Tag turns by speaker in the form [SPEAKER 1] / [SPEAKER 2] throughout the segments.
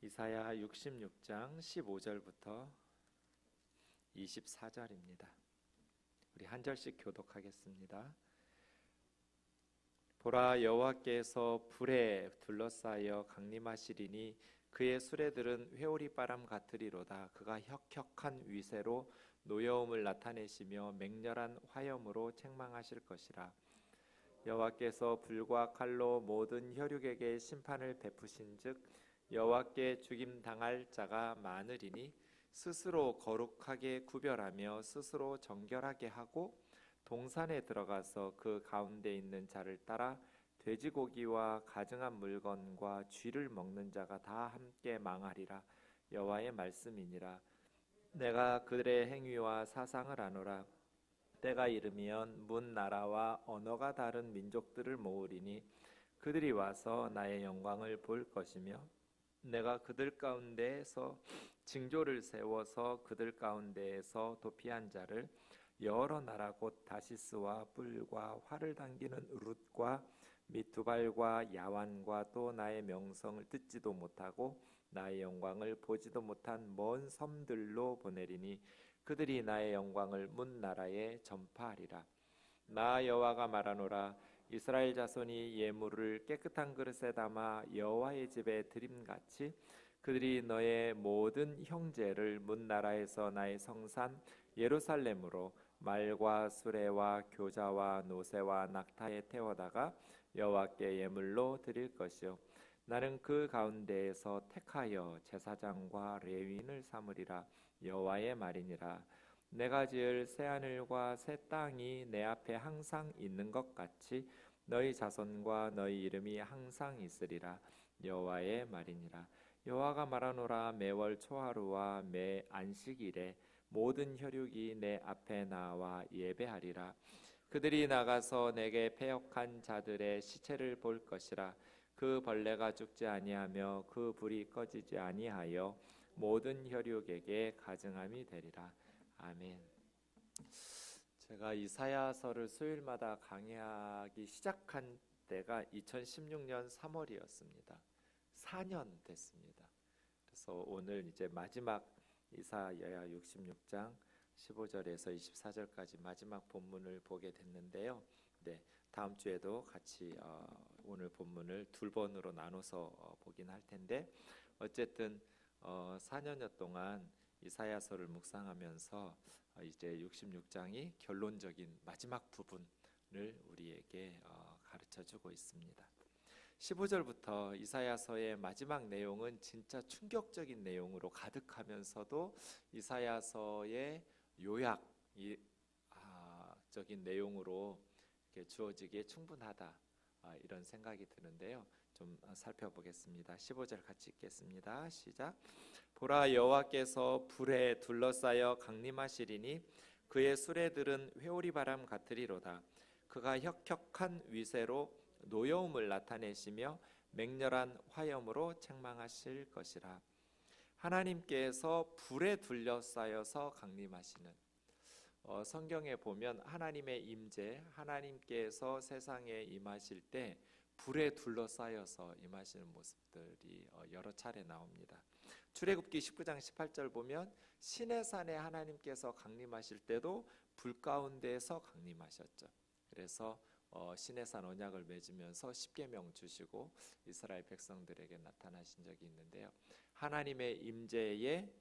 [SPEAKER 1] 이사야 66장 15절부터 24절입니다. 우리 한 절씩 교독하겠습니다. 보라, 여호와께서 불에 둘러싸여 강림하시리니 그의 수레들은 회오리바람 같으리로다. 그가 혁혁한 위세로 노여움을 나타내시며 맹렬한 화염으로 책망하실 것이라. 여호와께서 불과 칼로 모든 혈육에게 심판을 베푸신즉 여호와께 죽임 당할 자가 많으리니 스스로 거룩하게 구별하며 스스로 정결하게 하고 동산에 들어가서 그 가운데 있는 자를 따라 돼지고기와 가증한 물건과 쥐를 먹는 자가 다 함께 망하리라. 여호와의 말씀이니라. 내가 그들의 행위와 사상을 아노라. 때가 이르면 문 나라와 언어가 다른 민족들을 모으리니 그들이 와서 나의 영광을 볼 것이며 내가 그들 가운데에서 징조를 세워서 그들 가운데에서 도피한 자를 여러 나라 곧 다시스와 뿔과 활을 당기는 룻과 및 두발과 야완과 또 나의 명성을 듣지도 못하고 나의 영광을 보지도 못한 먼 섬들로 보내리니 그들이 나의 영광을 문 나라에 전파하리라. 나 여호와가 말하노라. 이스라엘 자손이 예물을 깨끗한 그릇에 담아 여호와의 집에 드림같이 그들이 너의 모든 형제를 문 나라에서 나의 성산 예루살렘으로 말과 수레와 교자와 노새와 낙타에 태워다가 여호와께 예물로 드릴 것이요 나는 그 가운데에서 택하여 제사장과 레위인을 삼으리라. 여호와의 말이니라. 내가 지을 새 하늘과 새 땅이 내 앞에 항상 있는 것 같이 너희 자손과 너희 이름이 항상 있으리라. 여호와의 말이니라. 여호와가 말하노라. 매월 초하루와 매 안식일에 모든 혈육이 내 앞에 나와 예배하리라. 그들이 나가서 내게 패역한 자들의 시체를 볼 것이라. 그 벌레가 죽지 아니하며 그 불이 꺼지지 아니하여 모든 혈육에게 가증함이 되리라. 아멘. 제가 이사야서를 수요일마다 강의하기 시작한 때가 2016년 3월이었습니다. 4년 됐습니다. 그래서 오늘 이제 마지막 이사야 66장 15절에서 24절까지 마지막 본문을 보게 됐는데요. 네, 다음 주에도 같이 오늘 본문을 두 번으로 나눠서 보긴 할 텐데 어쨌든 4년여 동안 이사야서를 묵상하면서 이제 66장이 결론적인 마지막 부분을 우리에게 가르쳐주고 있습니다. 15절부터 이사야서의 마지막 내용은 진짜 충격적인 내용으로 가득하면서도 이사야서의 요약적인 내용으로 이렇게 주어지기에 충분하다, 이런 생각이 드는데요. 좀 살펴보겠습니다. 15절 같이 읽겠습니다. 시작. 보라, 여호와께서 불에 둘러싸여 강림하시리니 그의 수레들은 회오리바람 같으리로다. 그가 혁혁한 위세로 노여움을 나타내시며 맹렬한 화염으로 책망하실 것이라. 하나님께서 불에 둘러싸여서 강림하시는, 성경에 보면 하나님의 임재, 하나님께서 세상에 임하실 때 불에 둘러싸여서 임하시는 모습들이 여러 차례 나옵니다. 출애굽기 19장 18절 보면 시내산에 하나님께서 강림하실 때도 불 가운데에서 강림하셨죠. 그래서 시내산 언약을 맺으면서 십계명 주시고 이스라엘 백성들에게 나타나신 적이 있는데요. 하나님의 임재의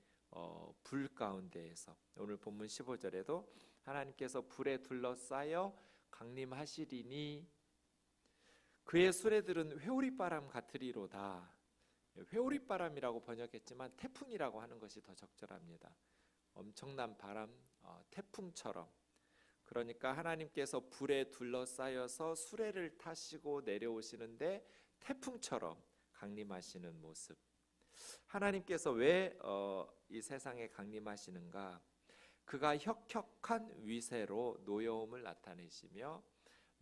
[SPEAKER 1] 불 가운데에서 오늘 본문 15절에도 하나님께서 불에 둘러싸여 강림하시리니 그의 수레들은 회오리바람 같으리로다. 회오리바람이라고 번역했지만 태풍이라고 하는 것이 더 적절합니다. 엄청난 바람, 태풍처럼. 그러니까 하나님께서 불에 둘러싸여서 수레를 타시고 내려오시는데 태풍처럼 강림하시는 모습. 하나님께서 왜 이 세상에 강림하시는가? 그가 혁혁한 위세로 노여움을 나타내시며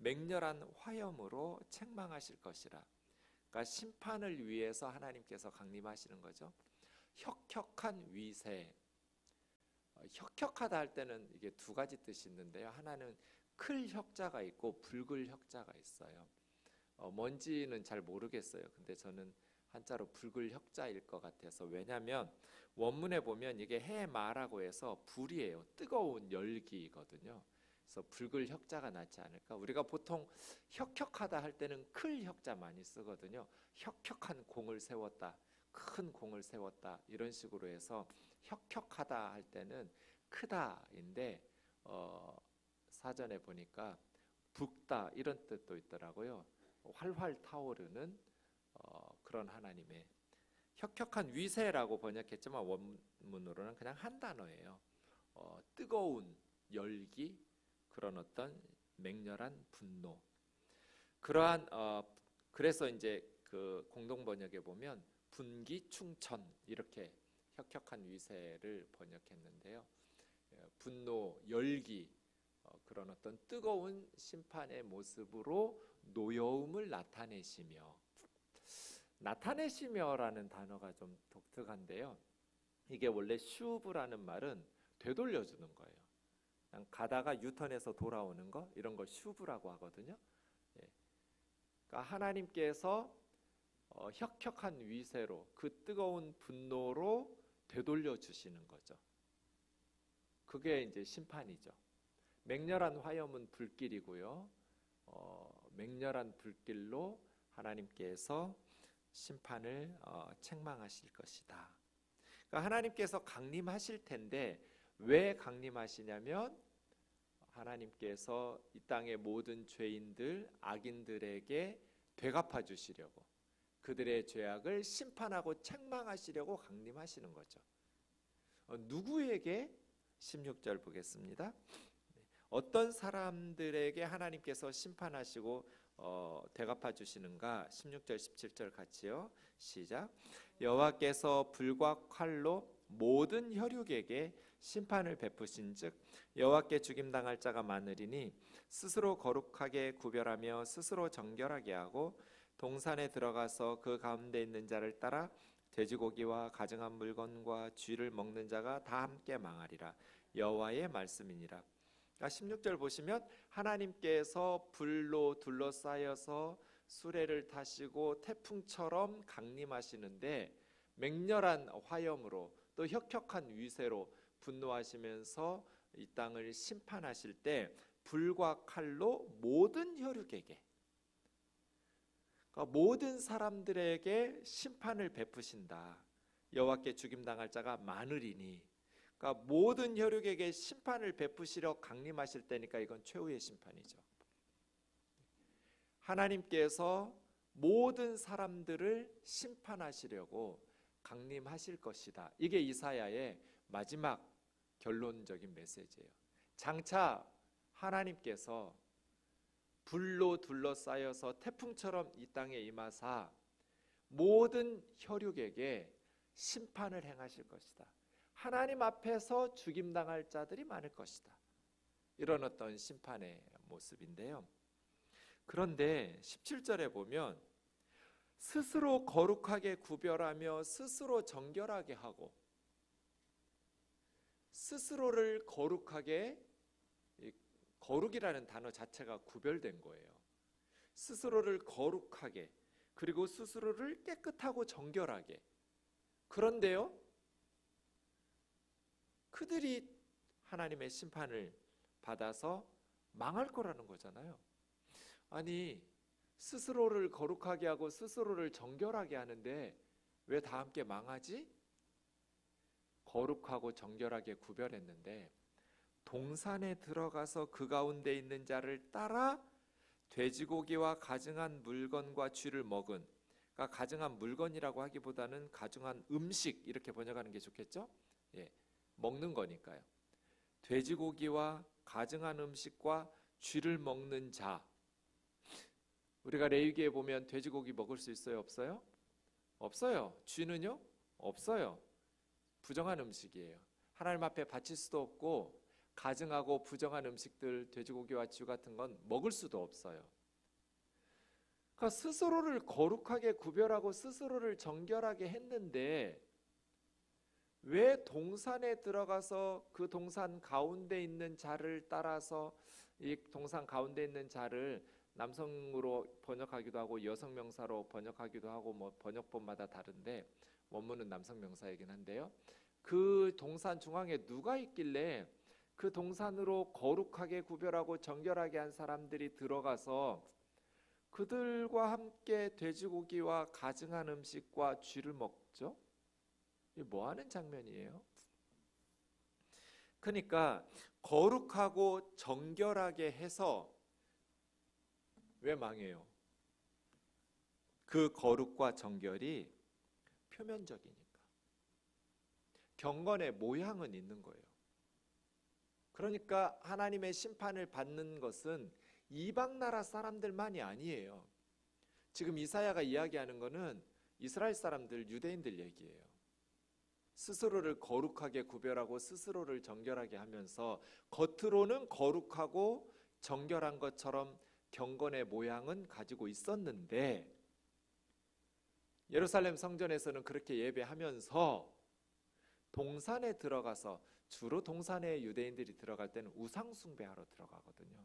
[SPEAKER 1] 맹렬한 화염으로 책망하실 것이라. 그러니까 심판을 위해서 하나님께서 강림하시는 거죠. 혁혁한 위세. 혁혁하다 할 때는 이게 두 가지 뜻이 있는데요. 하나는 클 혁자가 있고 붉을 혁자가 있어요. 뭔지는 잘 모르겠어요. 근데 저는 한자로 붉을 혁자일 것 같아서. 왜냐하면 원문에 보면 이게 해마라고 해서 불이에요. 뜨거운 열기거든요. 그래서 붉을 혁자가 낫지 않을까. 우리가 보통 혁혁하다 할 때는 클 혁자 많이 쓰거든요. 혁혁한 공을 세웠다, 큰 공을 세웠다, 이런 식으로 해서 혁혁하다 할 때는 크다인데 사전에 보니까 붓다 이런 뜻도 있더라고요. 활활 타오르는 그런 하나님의 혁혁한 위세라고 번역했지만 원문으로는 그냥 한 단어예요. 뜨거운 열기, 그런 어떤 맹렬한 분노. 그러한 그래서 이제 그 공동 번역에 보면 분기충천 이렇게 혁혁한 위세를 번역했는데요. 분노, 열기, 그런 어떤 뜨거운 심판의 모습으로 노여움을 나타내시며라는 단어가 좀 독특한데요. 이게 원래 슈브라는 말은 되돌려주는 거예요. 그냥 가다가 유턴해서 돌아오는 거, 이런 걸 슈브라고 하거든요. 그러니까 하나님께서 혁혁한 위세로 그 뜨거운 분노로 되돌려 주시는 거죠. 그게 이제 심판이죠. 맹렬한 화염은 불길이고요. 맹렬한 불길로 하나님께서 심판을 책망하실 것이다. 그러니까 하나님께서 강림하실 텐데 왜 강림하시냐면 하나님께서 이 땅의 모든 죄인들, 악인들에게 되갚아 주시려고, 그들의 죄악을 심판하고 책망하시려고 강림하시는 거죠. 누구에게? 16절 보겠습니다. 어떤 사람들에게 하나님께서 심판하시고 되갚아 주시는가? 16절 17절 같이요. 시작. 여호와께서 불과 칼로 모든 혈육에게 심판을 베푸신즉 여호와께 죽임당할 자가 많으리니 스스로 거룩하게 구별하며 스스로 정결하게 하고 동산에 들어가서 그 가운데 있는 자를 따라 돼지고기와 가증한 물건과 쥐를 먹는 자가 다 함께 망하리라. 여호와의 말씀이니라. 16절 보시면 하나님께서 불로 둘러싸여서 수레를 타시고 태풍처럼 강림하시는데 맹렬한 화염으로 또 혁혁한 위세로 분노하시면서 이 땅을 심판하실 때 불과 칼로 모든 혈육에게, 그러니까 모든 사람들에게 심판을 베푸신다. 여호와께 죽임당할 자가 많으리니, 그러니까 모든 혈육에게 심판을 베푸시려 강림하실 때니까 이건 최후의 심판이죠. 하나님께서 모든 사람들을 심판하시려고 강림하실 것이다. 이게 이사야의 마지막 결론적인 메시지예요. 장차 하나님께서 불로 둘러싸여서 태풍처럼 이 땅에 임하사 모든 혈육에게 심판을 행하실 것이다. 하나님 앞에서 죽임당할 자들이 많을 것이다. 이런 어떤 심판의 모습인데요. 그런데 17절에 보면 스스로 거룩하게 구별하며 스스로 정결하게 하고, 스스로를 거룩하게, 거룩이라는 단어 자체가 구별된 거예요. 스스로를 거룩하게, 그리고 스스로를 깨끗하고 정결하게. 그런데요, 그들이 하나님의 심판을 받아서 망할 거라는 거잖아요. 아니, 스스로를 거룩하게 하고 스스로를 정결하게 하는데 왜 다 함께 망하지? 거룩하고 정결하게 구별했는데 동산에 들어가서 그 가운데 있는 자를 따라 돼지고기와 가증한 물건과 쥐를 먹은, 그러니까 가증한 물건이라고 하기보다는 가증한 음식 이렇게 번역하는 게 좋겠죠? 예, 먹는 거니까요. 돼지고기와 가증한 음식과 쥐를 먹는 자. 우리가 레위기에 보면 돼지고기 먹을 수 있어요? 없어요? 없어요. 쥐는요? 없어요. 부정한 음식이에요. 하나님 앞에 바칠 수도 없고 가증하고 부정한 음식들, 돼지고기와 쥐 같은 건 먹을 수도 없어요. 그러니까 스스로를 거룩하게 구별하고 스스로를 정결하게 했는데 왜 동산에 들어가서 그 동산 가운데 있는 자를 따라서 이 동산 가운데 있는 자를 남성으로 번역하기도 하고 여성 명사로 번역하기도 하고 뭐 번역본마다 다른데 원문은 남성 명사이긴 한데요. 그 동산 중앙에 누가 있길래 그 동산으로 거룩하게 구별하고 정결하게 한 사람들이 들어가서 그들과 함께 돼지고기와 가증한 음식과 쥐를 먹죠? 이게 뭐 하는 장면이에요? 그러니까 거룩하고 정결하게 해서 왜 망해요? 그 거룩과 정결이 표면적이니까. 경건의 모양은 있는 거예요. 그러니까 하나님의 심판을 받는 것은 이방 나라 사람들만이 아니에요. 지금 이사야가 이야기하는 것은 이스라엘 사람들, 유대인들 얘기예요. 스스로를 거룩하게 구별하고 스스로를 정결하게 하면서 겉으로는 거룩하고 정결한 것처럼 경건의 모양은 가지고 있었는데 예루살렘 성전에서는 그렇게 예배하면서 동산에 들어가서, 주로 동산에 유대인들이 들어갈 때는 우상 숭배하러 들어가거든요.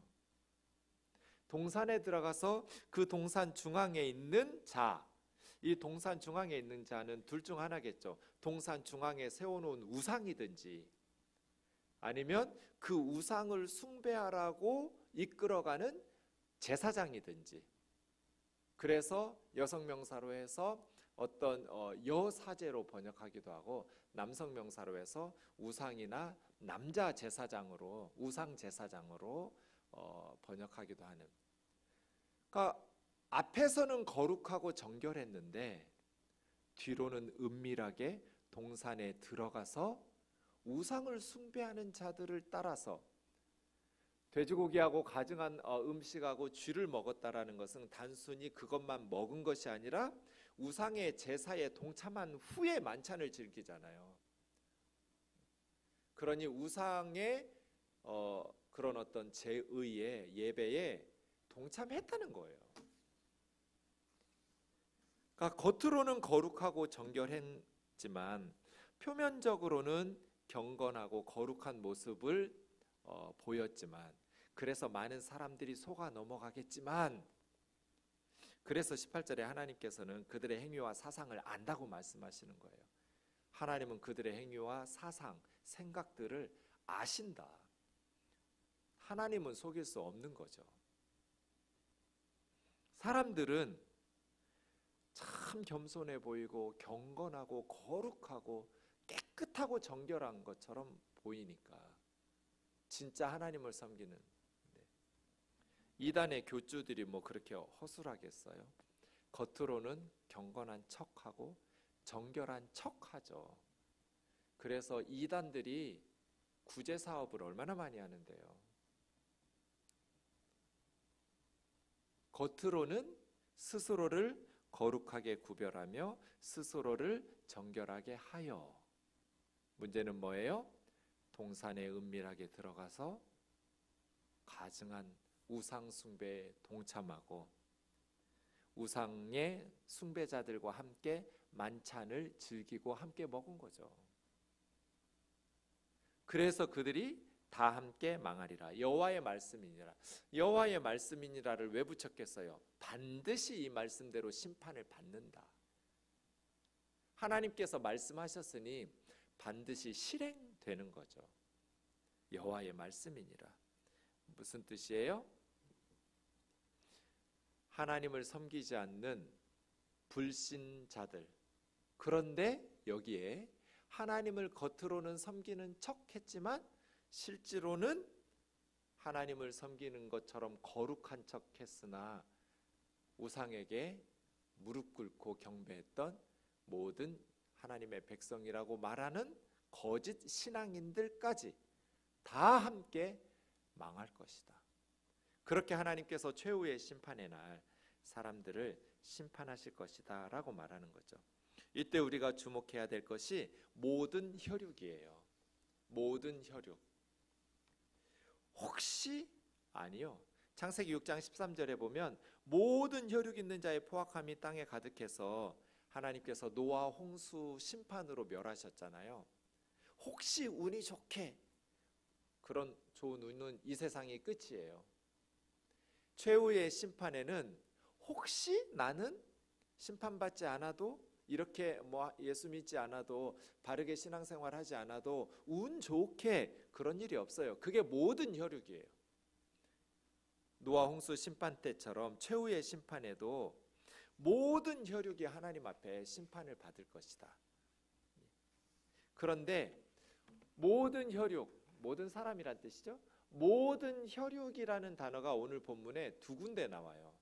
[SPEAKER 1] 동산에 들어가서 그 동산 중앙에 있는 자, 이 동산 중앙에 있는 자는 둘 중 하나겠죠. 동산 중앙에 세워놓은 우상이든지 아니면 그 우상을 숭배하라고 이끌어가는 제사장이든지. 그래서 여성 명사로 해서 어떤 여사제로 번역하기도 하고 남성 명사로 해서 우상이나 남자 제사장으로, 우상 제사장으로 번역하기도 하는. 그러니까 앞에서는 거룩하고 정결했는데 뒤로는 은밀하게 동산에 들어가서 우상을 숭배하는 자들을 따라서 돼지고기하고 가증한 음식하고 쥐를 먹었다라는 것은 단순히 그것만 먹은 것이 아니라 우상의 제사에 동참한 후에 만찬을 즐기잖아요. 그러니 우상의 그런 어떤 제의에, 예배에 동참했다는 거예요. 그러니까 겉으로는 거룩하고 정결했지만 표면적으로는 경건하고 거룩한 모습을 보였지만, 그래서 많은 사람들이 속아 넘어가겠지만, 그래서 18절에 하나님께서는 그들의 행위와 사상을 안다고 말씀하시는 거예요. 하나님은 그들의 행위와 사상, 생각들을 아신다. 하나님은 속일 수 없는 거죠. 사람들은 참 겸손해 보이고 경건하고 거룩하고 깨끗하고 정결한 것처럼 보이니까 진짜 하나님을 섬기는, 이단의 교주들이 뭐 그렇게 허술하겠어요? 겉으로는 경건한 척하고 정결한 척하죠. 그래서 이단들이 구제 사업을 얼마나 많이 하는데요. 겉으로는 스스로를 거룩하게 구별하며 스스로를 정결하게 하여, 문제는 뭐예요? 동산에 은밀하게 들어가서 가증한 우상 숭배에 동참하고 우상의 숭배자들과 함께 만찬을 즐기고 함께 먹은 거죠. 그래서 그들이 다 함께 망하리라. 여호와의 말씀이니라. 여호와의 말씀이니라를 왜 붙였겠어요? 반드시 이 말씀대로 심판을 받는다. 하나님께서 말씀하셨으니 반드시 실행되는 거죠. 여호와의 말씀이니라. 무슨 뜻이에요? 하나님을 섬기지 않는 불신자들, 그런데 여기에 하나님을 겉으로는 섬기는 척했지만 실제로는 하나님을 섬기는 것처럼 거룩한 척했으나 우상에게 무릎 꿇고 경배했던 모든 하나님의 백성이라고 말하는 거짓 신앙인들까지 다 함께 망할 것이다. 그렇게 하나님께서 최후의 심판의 날 사람들을 심판하실 것이다 라고 말하는 거죠. 이때 우리가 주목해야 될 것이 모든 혈육이에요. 모든 혈육. 혹시 아니요. 창세기 6장 13절에 보면 모든 혈육 있는 자의 포악함이 땅에 가득해서 하나님께서 노아 홍수 심판으로 멸하셨잖아요. 혹시 운이 좋게, 그런 좋은 운은 이 세상이 끝이에요. 최후의 심판에는 혹시 나는 심판받지 않아도, 이렇게 뭐 예수 믿지 않아도, 바르게 신앙생활하지 않아도 운 좋게 그런 일이 없어요. 그게 모든 혈육이에요. 노아 홍수 심판 때처럼 최후의 심판에도 모든 혈육이 하나님 앞에 심판을 받을 것이다. 그런데 모든 혈육, 모든 사람이란 뜻이죠. 모든 혈육이라는 단어가 오늘 본문에 두 군데 나와요.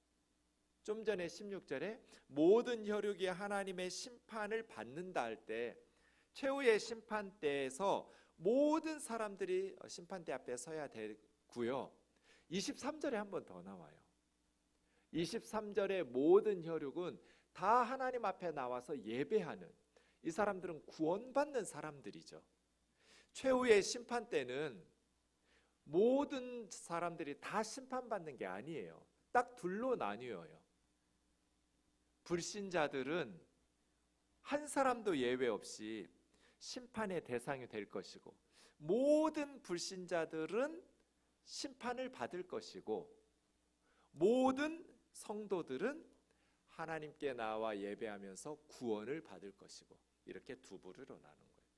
[SPEAKER 1] 좀 전에 16절에 모든 혈육이 하나님의 심판을 받는다 할 때, 최후의 심판 때에서 모든 사람들이 심판대 앞에 서야 되고요. 23절에 한 번 더 나와요. 23절에 모든 혈육은 다 하나님 앞에 나와서 예배하는, 이 사람들은 구원받는 사람들이죠. 최후의 심판 때는 모든 사람들이 다 심판받는 게 아니에요. 딱 둘로 나뉘어요. 불신자들은 한 사람도 예외 없이 심판의 대상이 될 것이고, 모든 불신자들은 심판을 받을 것이고, 모든 성도들은 하나님께 나와 예배하면서 구원을 받을 것이고, 이렇게 두 부류로 나눈 거예요.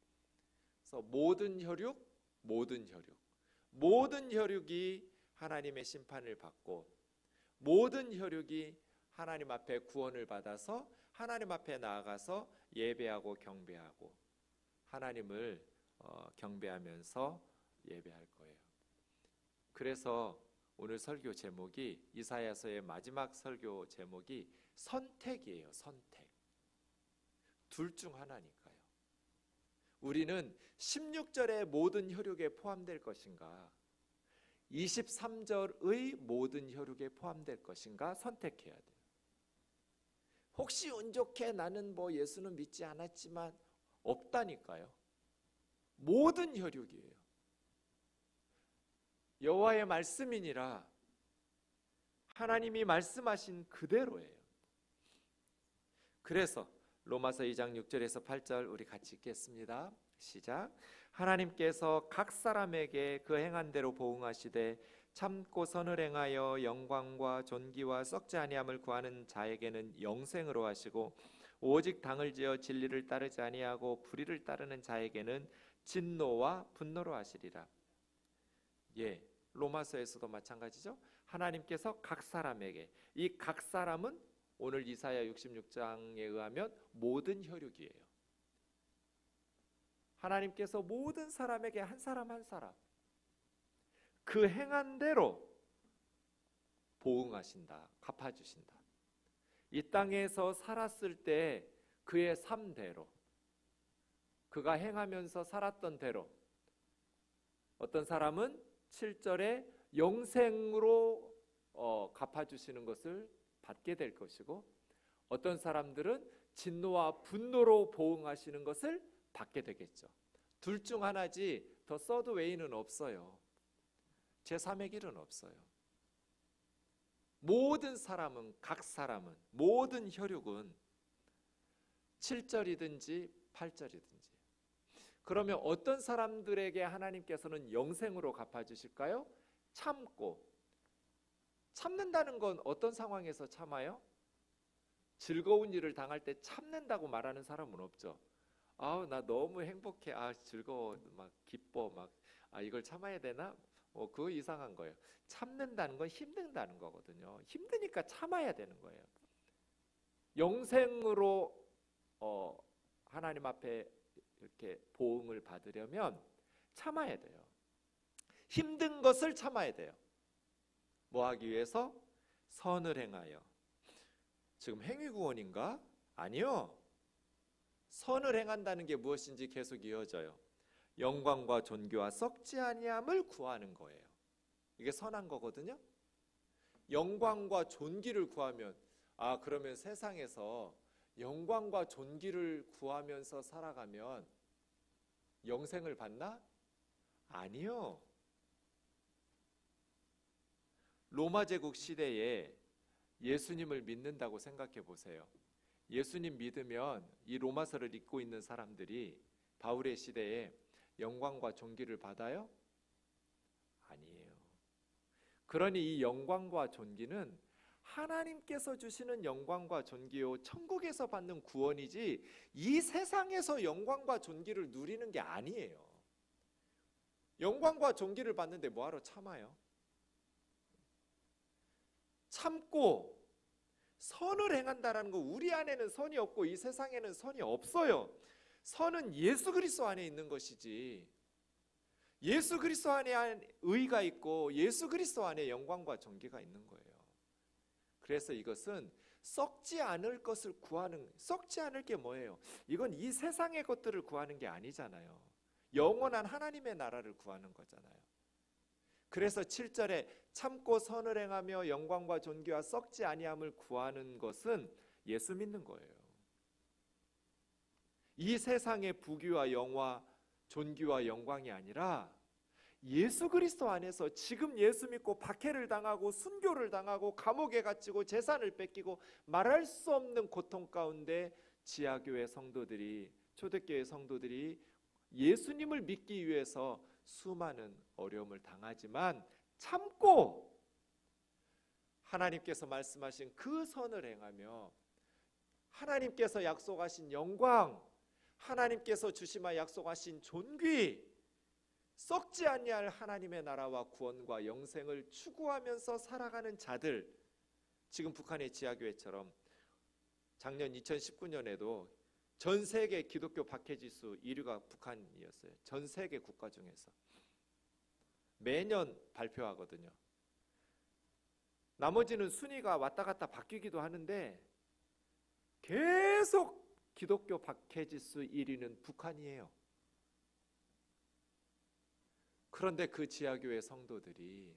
[SPEAKER 1] 그래서 모든 혈육, 모든 혈육이 하나님의 심판을 받고, 모든 혈육이 하나님 앞에 구원을 받아서 하나님 앞에 나아가서 예배하고 경배하고 하나님을 경배하면서 예배할 거예요. 그래서 오늘 설교 제목이, 이사야서의 마지막 설교 제목이 선택이에요. 선택. 둘 중 하나니까요. 우리는 16절의 모든 혈육에 포함될 것인가, 23절의 모든 혈육에 포함될 것인가 선택해야 돼요. 혹시 운 좋게 나는 뭐 예수는 믿지 않았지만, 없다니까요. 모든 혈육이에요. 여호와의 말씀이니라, 하나님이 말씀하신 그대로예요. 그래서 로마서 2장 6절에서 8절 우리 같이 읽겠습니다. 시작. 하나님께서 각 사람에게 그 행한 대로 보응하시되 참고 선을 행하여 영광과 존귀와 썩지 아니함을 구하는 자에게는 영생으로 하시고, 오직 당을 지어 진리를 따르지 아니하고 불의를 따르는 자에게는 진노와 분노로 하시리라. 예, 로마서에서도 마찬가지죠. 하나님께서 각 사람에게, 이 각 사람은 오늘 이사야 66장에 의하면 모든 혈육이에요. 하나님께서 모든 사람에게 한 사람 한 사람 그 행한 대로 보응하신다, 갚아주신다. 이 땅에서 살았을 때 그의 삶대로, 그가 행하면서 살았던 대로, 어떤 사람은 7절에 영생으로 갚아주시는 것을 받게 될 것이고, 어떤 사람들은 진노와 분노로 보응하시는 것을 받게 되겠죠. 둘 중 하나지 더 서드 웨이는 없어요. 제3의 길은 없어요. 모든 사람은, 각 사람은, 모든 혈육은 7절이든지 8절이든지. 그러면 어떤 사람들에게 하나님께서는 영생으로 갚아주실까요? 참고. 참는다는 건 어떤 상황에서 참아요? 즐거운 일을 당할 때 참는다고 말하는 사람은 없죠. 아우, 나 너무 행복해, 즐거워, 막 기뻐, 막 이걸 참아야 되나? 그거 이상한 거예요. 참는다는 건 힘든다는 거거든요. 힘드니까 참아야 되는 거예요. 영생으로 하나님 앞에 이렇게 보응을 받으려면 참아야 돼요. 힘든 것을 참아야 돼요. 뭐 하기 위해서? 선을 행하여. 지금 행위구원인가? 아니요. 선을 행한다는 게 무엇인지 계속 이어져요. 영광과 존귀와 썩지 아니함을 구하는 거예요. 이게 선한 거거든요. 영광과 존귀를 구하면, 그러면 세상에서 영광과 존귀를 구하면서 살아가면 영생을 받나? 아니요. 로마 제국 시대에 예수님을 믿는다고 생각해 보세요. 예수님 믿으면 이 로마서를 읽고 있는 사람들이 바울의 시대에 영광과 존귀를 받아요? 아니에요. 그러니 이 영광과 존귀는 하나님께서 주시는 영광과 존귀요 천국에서 받는 구원이지 이 세상에서 영광과 존귀를 누리는 게 아니에요. 영광과 존귀를 받는데 뭐하러 참아요? 참고 선을 행한다라는 거, 우리 안에는 선이 없고 이 세상에는 선이 없어요. 선은 예수 그리스도 안에 있는 것이지, 예수 그리스도 안에 의가 있고 예수 그리스도 안에 영광과 존귀가 있는 거예요. 그래서 이것은 썩지 않을 것을 구하는, 썩지 않을 게 뭐예요? 이건 이 세상의 것들을 구하는 게 아니잖아요. 영원한 하나님의 나라를 구하는 거잖아요. 그래서 7절에 참고 선을 행하며 영광과 존귀와 썩지 아니함을 구하는 것은 예수 믿는 거예요. 이 세상의 부귀와 영화, 존귀와 영광이 아니라 예수 그리스도 안에서 지금 예수 믿고 박해를 당하고 순교를 당하고 감옥에 갇히고 재산을 뺏기고 말할 수 없는 고통 가운데 지하교회 성도들이, 초대교회 성도들이 예수님을 믿기 위해서 수많은 어려움을 당하지만 참고 하나님께서 말씀하신 그 선을 행하며 하나님께서 약속하신 영광, 하나님께서 주시마 약속하신 존귀, 썩지 아니할 하나님의 나라와 구원과 영생을 추구하면서 살아가는 자들, 지금 북한의 지하교회처럼 작년 2019년에도 전 세계 기독교 박해지수 1위가 북한이었어요. 전 세계 국가 중에서 매년 발표하거든요. 나머지는 순위가 왔다 갔다 바뀌기도 하는데 계속 기독교 박해지수 1위는 북한이에요. 그런데 그 지하교회 성도들이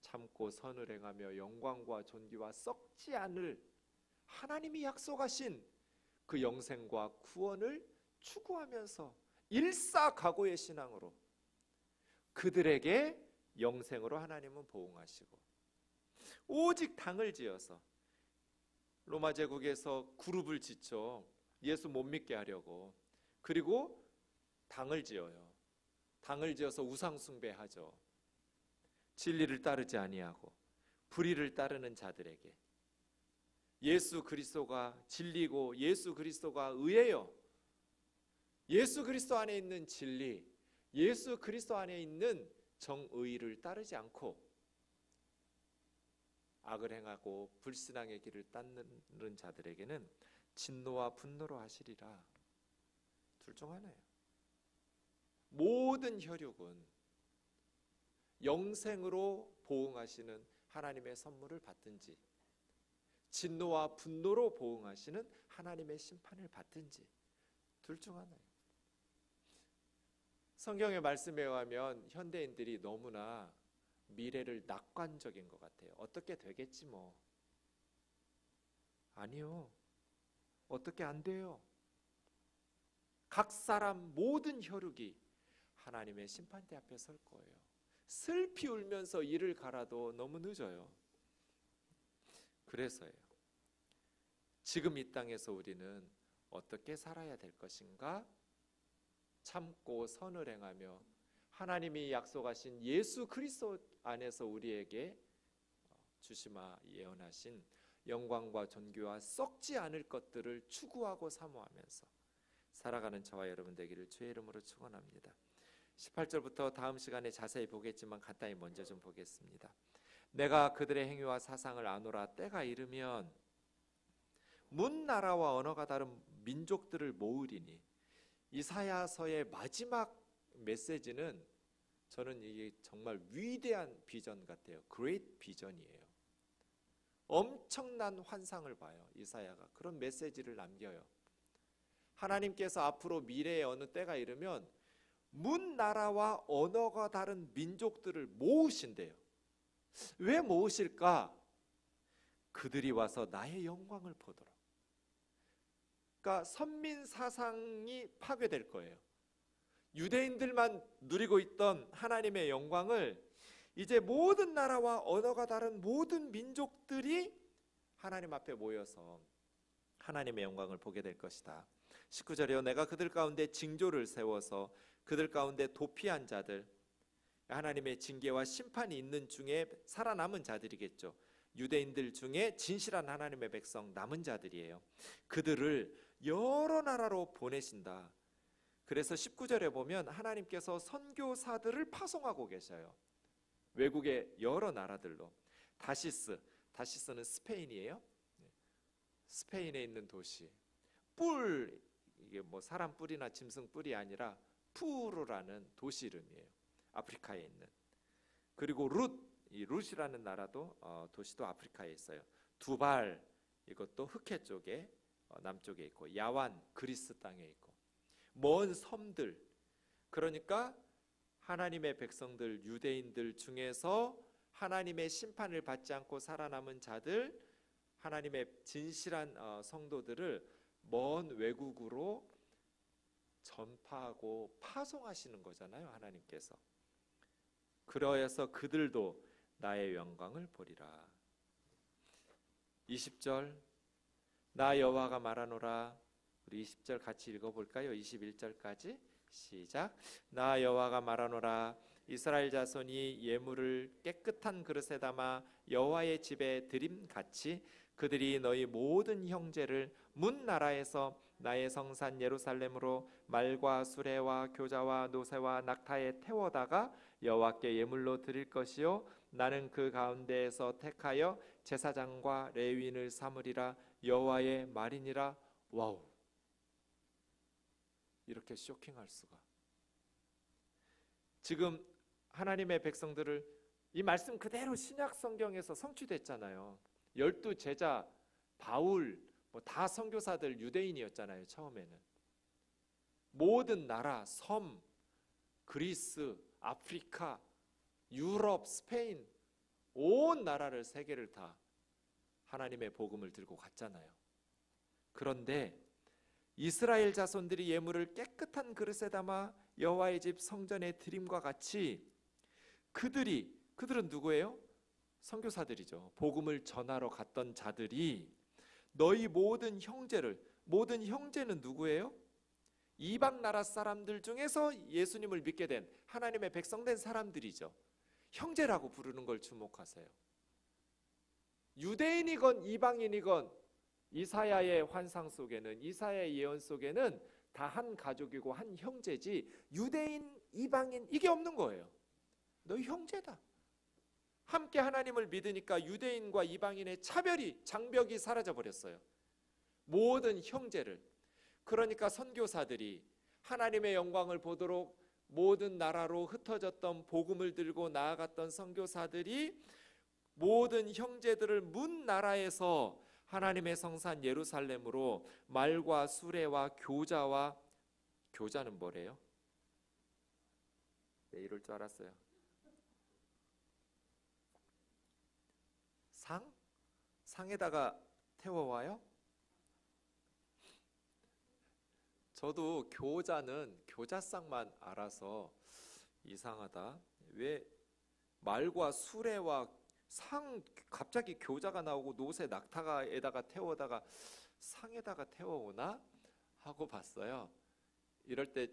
[SPEAKER 1] 참고 선을 행하며 영광과 존귀와 썩지 않을 하나님이 약속하신 그 영생과 구원을 추구하면서 일사각오의 신앙으로 그들에게 영생으로 하나님은 보응하시고, 오직 당을 지어서 로마 제국에서 그룹을 짓죠. 예수 못 믿게 하려고. 그리고 당을 지어요. 당을 지어서 우상 숭배하죠. 진리를 따르지 아니하고 불의를 따르는 자들에게 예수 그리스도가 진리고 예수 그리스도가 의예요. 예수 그리스도 안에 있는 진리, 예수 그리스도 안에 있는 정의를 따르지 않고 악을 행하고 불신앙의 길을 따르는 자들에게는 진노와 분노로 하시리라. 둘 중 하나예요. 모든 혈육은 영생으로 보응하시는 하나님의 선물을 받든지 진노와 분노로 보응하시는 하나님의 심판을 받든지 둘 중 하나예요. 성경의 말씀에 의하면 현대인들이 너무나 미래를 낙관적인 것 같아요. 어떻게 되겠지 뭐. 아니요. 어떻게 안 돼요. 각 사람 모든 혈육이 하나님의 심판대 앞에 설 거예요. 슬피 울면서 이를 갈아도 너무 늦어요. 그래서요. 지금 이 땅에서 우리는 어떻게 살아야 될 것인가? 참고 선을 행하며 하나님이 약속하신 예수 그리스도 안에서 우리에게 주시마 예언하신 영광과 존귀와 썩지 않을 것들을 추구하고 사모하면서 살아가는 저와 여러분 되기를 주의 이름으로 축원합니다. 18절부터 다음 시간에 자세히 보겠지만 간단히 먼저 좀 보겠습니다. 내가 그들의 행위와 사상을 아노라. 때가 이르면 문 나라와 언어가 다른 민족들을 모으리니. 이사야서의 마지막 메시지는 저는 이게 정말 위대한 비전 같아요. 그레이트 비전이에요. 엄청난 환상을 봐요. 이사야가 그런 메시지를 남겨요. 하나님께서 앞으로 미래의 어느 때가 이르면 문 나라와 언어가 다른 민족들을 모으신대요. 왜 모으실까? 그들이 와서 나의 영광을 보도록. 그러니까 선민 사상이 파괴될 거예요. 유대인들만 누리고 있던 하나님의 영광을 이제 모든 나라와 언어가 다른 모든 민족들이 하나님 앞에 모여서 하나님의 영광을 보게 될 것이다. 19절에요. 내가 그들 가운데 징조를 세워서 그들 가운데 도피한 자들, 하나님의 징계와 심판이 있는 중에 살아남은 자들이겠죠. 유대인들 중에 진실한 하나님의 백성 남은 자들이에요. 그들을 여러 나라로 보내신다. 그래서 19절에 보면 하나님께서 선교사들을 파송하고 계셔요. 외국의 여러 나라들로. 다시스는 스페인이에요. 스페인에 있는 도시. 이게 뭐 사람 뿔이나 짐승 뿔이 아니라 푸르라는 도시 이름이에요. 아프리카에 있는. 그리고 이 룻이라는 나라도 도시도 아프리카에 있어요. 두발, 이것도 흑해 쪽에 남쪽에 있고, 야완 그리스 땅에 있고, 먼 섬들. 그러니까 하나님의 백성들, 유대인들 중에서 하나님의 심판을 받지 않고 살아남은 자들, 하나님의 진실한 성도들을 먼 외국으로 전파하고 파송하시는 거잖아요, 하나님께서. 그러해서 그들도 나의 영광을 보리라. 20절, 나 여호와가 말하노라. 우리 20절 같이 읽어볼까요? 21절까지 시작. 나 여호와가 말하노라. 이스라엘 자손이 예물을 깨끗한 그릇에 담아 여호와의 집에 드림같이 그들이 너희 모든 형제를 문 나라에서 나의 성산 예루살렘으로 말과 수레와 교자와 노새와 낙타에 태워다가 여호와께 예물로 드릴 것이요 나는 그 가운데에서 택하여 제사장과 레위인을 삼으리라. 여호와의 말이니라. 와우, 이렇게 쇼킹할 수가. 지금 하나님의 백성들을 이 말씀 그대로 신약 성경에서 성취됐잖아요. 12제자 바울 다 선교사들 유대인이었잖아요. 처음에는 모든 나라, 섬, 그리스, 아프리카, 유럽, 스페인, 온 나라를, 세계를 다 하나님의 복음을 들고 갔잖아요. 그런데 이스라엘 자손들이 예물을 깨끗한 그릇에 담아 여호와의 집 성전에 드림과 같이 그들은 누구예요? 선교사들이죠. 복음을 전하러 갔던 자들이 너희 모든 형제는 누구예요? 이방 나라 사람들 중에서 예수님을 믿게 된 하나님의 백성된 사람들이죠. 형제라고 부르는 걸 주목하세요. 유대인이건 이방인이건 이사야의 환상 속에는, 이사야의 예언 속에는 다 한 가족이고 한 형제지 유대인, 이방인 이게 없는 거예요. 너희 형제다. 함께 하나님을 믿으니까 유대인과 이방인의 장벽이 사라져 버렸어요. 모든 형제를. 그러니까 선교사들이 하나님의 영광을 보도록 모든 나라로 흩어졌던 복음을 들고 나아갔던 선교사들이 모든 형제들을 문 나라에서 하나님의 성산 예루살렘으로 말과 수레와 교자는 뭐래요? 네, 이럴 줄 알았어요. 상에다가 태워와요? 저도 교자상만 알아서 이상하다. 왜 말과 수레와 갑자기 교자가 나오고 노새 낙타에다가 태워다가 상에다가 태워오나 하고 봤어요. 이럴 때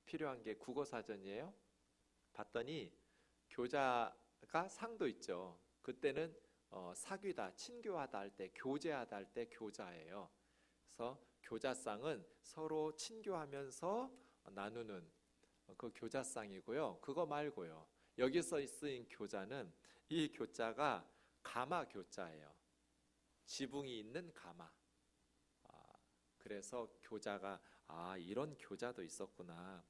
[SPEAKER 1] 필요한 게 국어사전이에요. 봤더니 교자가 상도 있죠. 그때는 사귀다, 친교하다 할 때, 교제하다 할 때 교자예요. 그래서 교자상은 서로 친교하면서 나누는 그 교자상이고요. 그거 말고요. 여기서 쓰인 교자는 이 교자가 가마 교자예요. 지붕이 있는 가마. 그래서 교자가 이런 교자도 있었구나.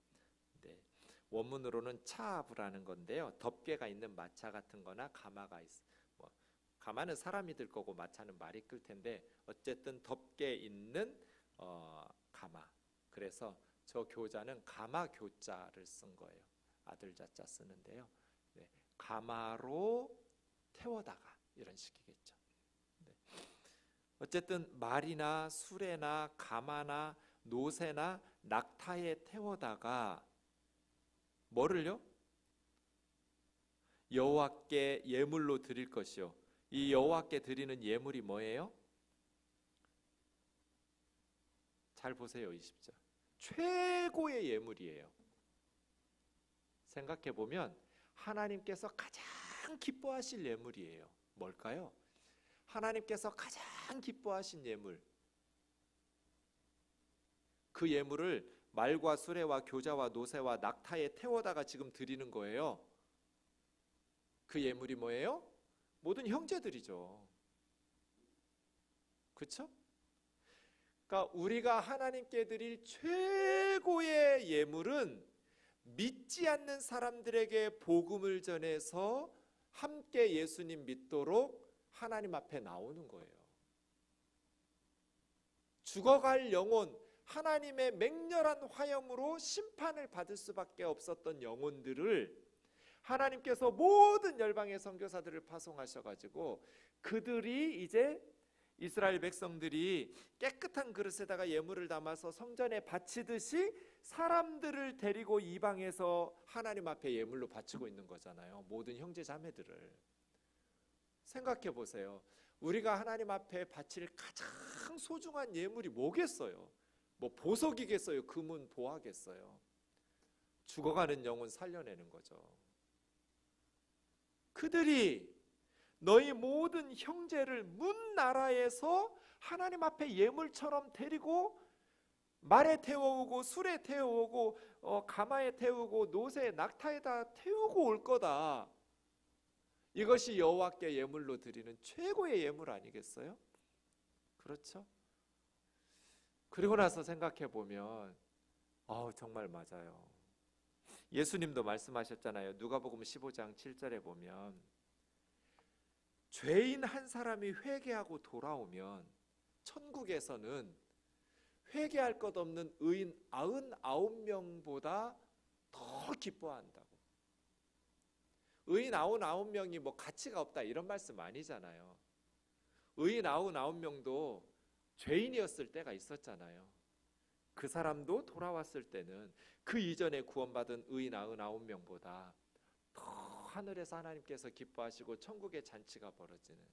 [SPEAKER 1] 네. 원문으로는 차부라는 건데요. 덮개가 있는 마차 같은 거나 가마가 가마는 사람이 들 거고 마차는 말이 끌 텐데 어쨌든 덮개 있는 가마. 그래서 저 교자는 가마 교자를 쓴 거예요. 아들 자자 쓰는데요. 네. 가마로 태워다가 이런 식이겠죠. 네. 어쨌든 말이나 수레나 가마나 노새나 낙타에 태워다가 뭐를요? 여호와께 예물로 드릴 것이요. 이 여호와께 드리는 예물이 뭐예요? 잘 보세요. 20절. 최고의 예물이에요. 생각해 보면 하나님께서 가장 기뻐하실 예물이에요. 뭘까요? 하나님께서 가장 기뻐하신 예물. 그 예물을 말과 수레와 교자와 노새와 낙타에 태워다가 지금 드리는 거예요. 그 예물이 뭐예요? 모든 형제들이죠. 그렇죠? 그러니까 우리가 하나님께 드릴 최고의 예물은 믿지 않는 사람들에게 복음을 전해서 함께 예수님 믿도록 하나님 앞에 나오는 거예요. 죽어갈 영혼, 하나님의 맹렬한 화염으로 심판을 받을 수밖에 없었던 영혼들을 하나님께서 모든 열방의 선교사들을 파송하셔가지고 그들이 이제 이스라엘 백성들이 깨끗한 그릇에다가 예물을 담아서 성전에 바치듯이 사람들을 데리고 이방에서 하나님 앞에 예물로 바치고 있는 거잖아요. 모든 형제 자매들을. 생각해 보세요. 우리가 하나님 앞에 바칠 가장 소중한 예물이 뭐겠어요? 뭐 보석이겠어요? 금은 보화겠어요? 죽어가는 영혼 살려내는 거죠. 그들이 너희 모든 형제를 문 나라에서 하나님 앞에 예물처럼 데리고 말에 태워오고 술에 태워오고 가마에 태우고 노새 낙타에다 태우고 올 거다. 이것이 여호와께 예물로 드리는 최고의 예물 아니겠어요? 그렇죠? 그리고 나서 생각해 보면 정말 맞아요. 예수님도 말씀하셨잖아요. 누가복음 15장 7절에 보면 죄인 한 사람이 회개하고 돌아오면 천국에서는 회개할 것 없는 의인 99명보다 더 기뻐한다고. 의인 99명이 뭐 가치가 없다 이런 말씀 아니잖아요. 의인 99명도 죄인이었을 때가 있었잖아요. 그 사람도 돌아왔을 때는 그 이전에 구원받은 의인 99명보다 더 하늘에서 하나님께서 기뻐하시고 천국의 잔치가 벌어지는,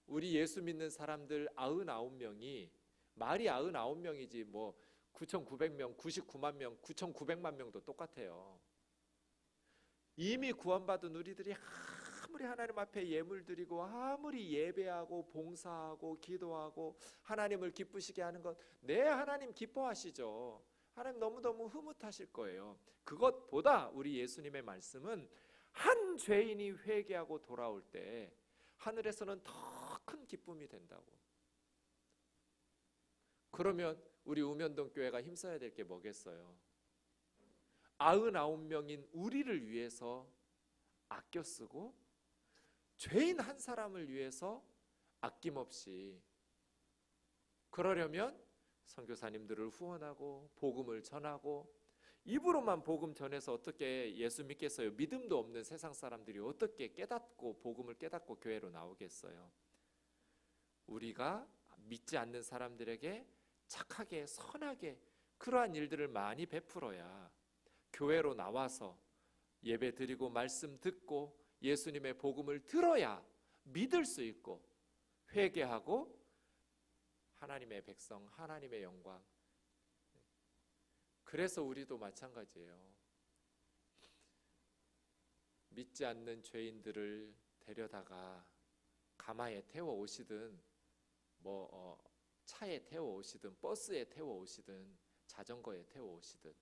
[SPEAKER 1] 우리 예수 믿는 사람들 99명이 말이 99명이지 뭐 9,900명, 99만 명, 9,900만 명도 똑같아요. 이미 구원받은 우리들이 아무리 하나님 앞에 예물 드리고 아무리 예배하고 봉사하고 기도하고 하나님을 기쁘시게 하는 것, 하나님 기뻐하시죠. 하나님 너무너무 흐뭇하실 거예요. 그것보다 우리 예수님의 말씀은 한 죄인이 회개하고 돌아올 때 하늘에서는 더 큰 기쁨이 된다고. 그러면 우리 우면동 교회가 힘써야 될 게 뭐겠어요? 99명인 우리를 위해서 아껴 쓰고 죄인 한 사람을 위해서 아낌없이, 그러려면 선교사님들을 후원하고 복음을 전하고, 입으로만 복음 전해서 어떻게 예수 믿겠어요? 믿음도 없는 세상 사람들이 어떻게 깨닫고 복음을 깨닫고 교회로 나오겠어요? 우리가 믿지 않는 사람들에게 착하게 선하게 그러한 일들을 많이 베풀어야 교회로 나와서 예배 드리고 말씀 듣고 예수님의 복음을 들어야 믿을 수 있고 회개하고 하나님의 백성, 하나님의 영광. 그래서 우리도 마찬가지예요. 믿지 않는 죄인들을 데려다가 가마에 태워 오시든 차에 태워 오시든 버스에 태워 오시든 자전거에 태워 오시든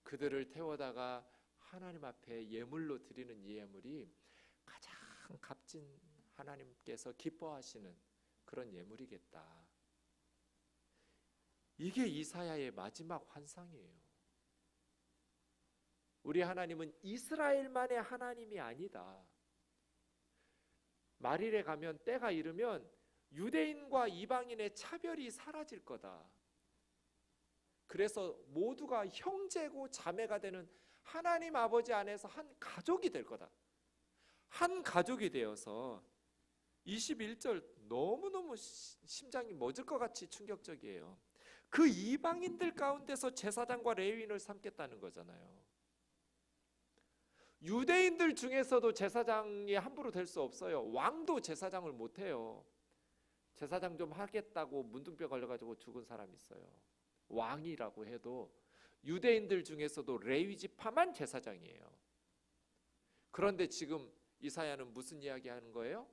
[SPEAKER 1] 그들을 태워다가 하나님 앞에 예물로 드리는 이 예물이 가장 값진, 하나님께서 기뻐하시는 그런 예물이겠다. 이게 이사야의 마지막 환상이에요. 우리 하나님은 이스라엘만의 하나님이 아니다. 말일에 가면 때가 이르면 유대인과 이방인의 차별이 사라질 거다. 그래서 모두가 형제고 자매가 되는 하나님 아버지 안에서 한 가족이 될 거다. 한 가족이 되어서 21절 너무너무 심장이 멎을 것 같이 충격적이에요. 그 이방인들 가운데서 제사장과 레위인을 삼겠다는 거잖아요. 유대인들 중에서도 제사장이 함부로 될 수 없어요. 왕도 제사장을 못해요. 제사장 좀 하겠다고 문둥병 걸려가지고 죽은 사람 있어요. 왕이라고 해도 유대인들 중에서도 레위 지파만 제사장이에요. 그런데 지금 이사야는 무슨 이야기 하는 거예요?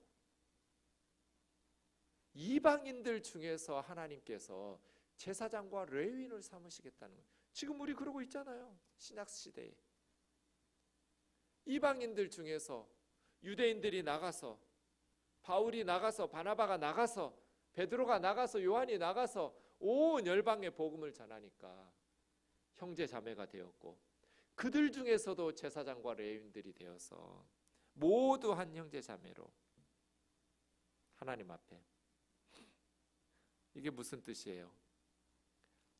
[SPEAKER 1] 이방인들 중에서 하나님께서 제사장과 레위인을 삼으시겠다는 거예요. 지금 우리 그러고 있잖아요. 신약 시대에 이방인들 중에서 유대인들이 나가서, 바울이 나가서, 바나바가 나가서, 베드로가 나가서, 요한이 나가서 온 열방에 복음을 전하니까 형제 자매가 되었고, 그들 중에서도 제사장과 레위인들이 되어서 모두 한 형제 자매로 하나님 앞에. 이게 무슨 뜻이에요?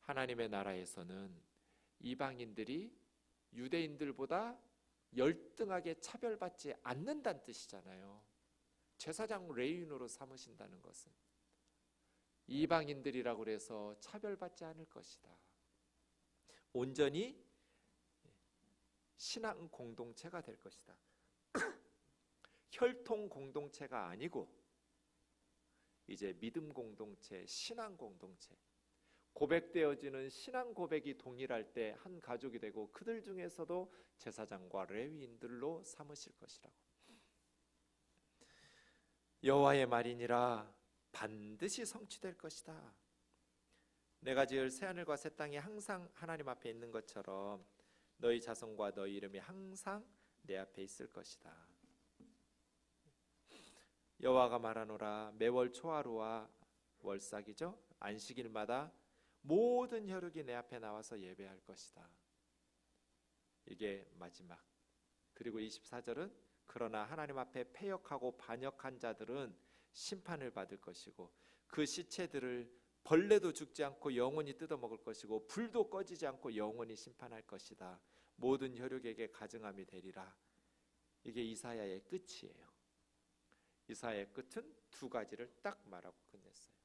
[SPEAKER 1] 하나님의 나라에서는 이방인들이 유대인들보다 열등하게 차별받지 않는다는 뜻이잖아요. 제사장 레위인으로 삼으신다는 것은 이방인들이라고 해서 차별받지 않을 것이다. 온전히 신앙 공동체가 될 것이다. 혈통 공동체가 아니고 이제 믿음 공동체, 신앙 공동체, 고백되어지는 신앙 고백이 동일할 때 한 가족이 되고, 그들 중에서도 제사장과 레위인들로 삼으실 것이라고. 여호와의 말이니라 반드시 성취될 것이다. 내가 지을 새하늘과 새 땅이 항상 하나님 앞에 있는 것처럼 너희 자손과 너희 이름이 항상 내 앞에 있을 것이다. 여호와가 말하노라 매월 초하루와 월삭이죠, 안식일마다 모든 혈육이 내 앞에 나와서 예배할 것이다. 이게 마지막. 그리고 24절은 그러나 하나님 앞에 패역하고 반역한 자들은 심판을 받을 것이고 그 시체들을 벌레도 죽지 않고 영원히 뜯어먹을 것이고 불도 꺼지지 않고 영원히 심판할 것이다. 모든 혈육에게 가증함이 되리라. 이게 이사야의 끝이에요. 이사야의 끝은 두 가지를 딱 말하고 끝냈어요.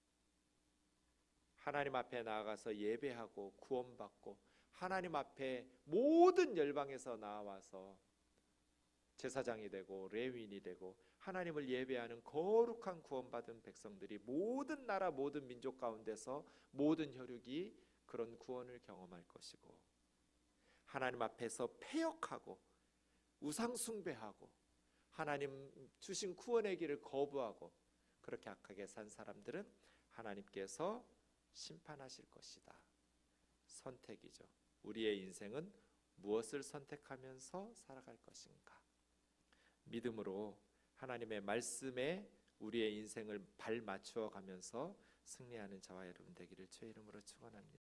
[SPEAKER 1] 하나님 앞에 나아가서 예배하고 구원받고 하나님 앞에 모든 열방에서 나와서 제사장이 되고 레위인이 되고 하나님을 예배하는 거룩한 구원받은 백성들이 모든 나라 모든 민족 가운데서 모든 혈육이 그런 구원을 경험할 것이고, 하나님 앞에서 패역하고 우상 숭배하고 하나님 주신 구원의 길을 거부하고 그렇게 악하게 산 사람들은 하나님께서 심판하실 것이다. 선택이죠. 우리의 인생은 무엇을 선택하면서 살아갈 것인가? 믿음으로 하나님의 말씀에 우리의 인생을 발맞추어 가면서 승리하는 저와 여러분 되기를 주의 이름으로 축원합니다.